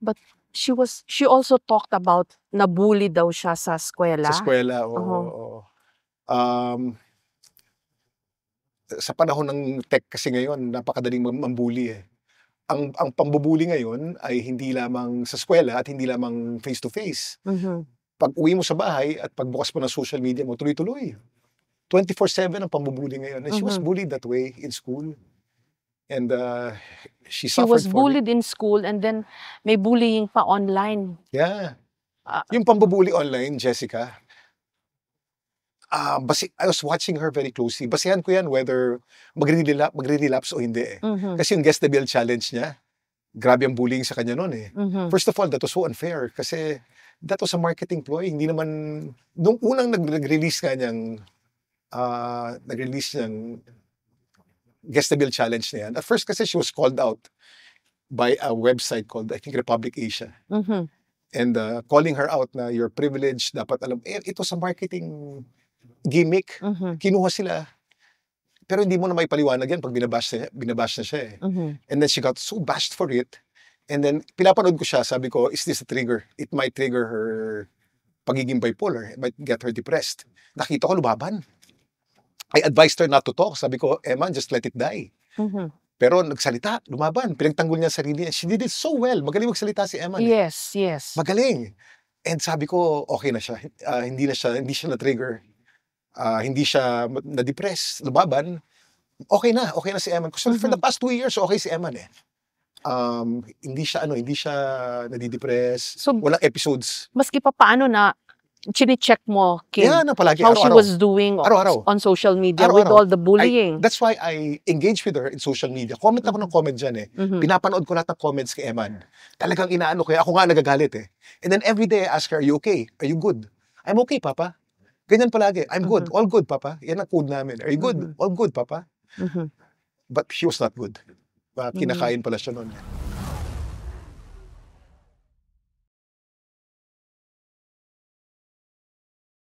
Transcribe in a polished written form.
But she also talked about nabully daw siya sa Sa eskwela. eskwela, oo. Oo. Oo. Sa panahon ng tech kasi ngayon, napakadaling mambully eh. Ang pambubully ngayon ay hindi lamang sa eskwela at hindi lamang face-to-face. Mhm. Pag-uwi mo sa bahay at pagbukas mo ng social media mo, tuloy-tuloy. 24/7 ang pambubully ngayon. And she was Mhm. bullied that way in school. And she She was suffered for it. bullied in school and then may bullying pa online. Yeah. Ah, Yung pambubully online, Jessica, I was watching her very closely. Basehan ko yan whether magre-relapse o hindi eh. Mhm. Kasi yung Guess the Bill challenge niya, grabe ang bullying sa kanya noon eh. Mhm. First of all, that was so unfair kasi that was a marketing ploy. Hindi naman, nung unang nag-release niyang Guess the Bill challenge na yan, at first kasi she was called out by a website called, I think, Republic Asia. Mhm. And calling her out na you're privileged, dapat alam, ito sa marketing gimmick, Mhm. kinuha sila. Pero hindi mo na may paliwanag yan pag binabash na siya eh. Mhm. And then she got so bashed for it. And then, pinapanood ko siya, sabi ko, is this a trigger? It might trigger her pagiging bipolar. It might get her depressed. Nakita ko, lumaban. I advised her not to talk. Sabi ko, Emma, just let it die. Mhm. Pero nagsalita, lumaban. Pinagtanggol niya ang sarili niya. She did it so well. Magaling magsalita si Emma. Yes, yes. Magaling. And sabi ko, okay na siya. Hindi siya na-trigger. Hindi siya na-depress. Lumaban. Okay na si Eman. So for the past 2 years, okay si Eman eh. Hindi siya nadidepress. So, walang episodes. Maski pa paano na chine-check mo, Kim, Yeah, na palagi, how she araw-araw. was doing Araw-araw. on social media with Araw-araw. all the bullying. That's why I engage with her in social media. Comment ako ng comment dyan eh. Mhm. Pinapanood ko lahat ng comments kay Eman. Talagang inaano ko. Ako nga nagagalit eh. And then every day I ask her, are you okay? Are you good? I'm okay, Papa. Ganyan palagi. I'm good. All good, Papa. Yan ang code namin. Are you good? All good, Papa. Mhm. But she was not good. Kinakain pala siya noon.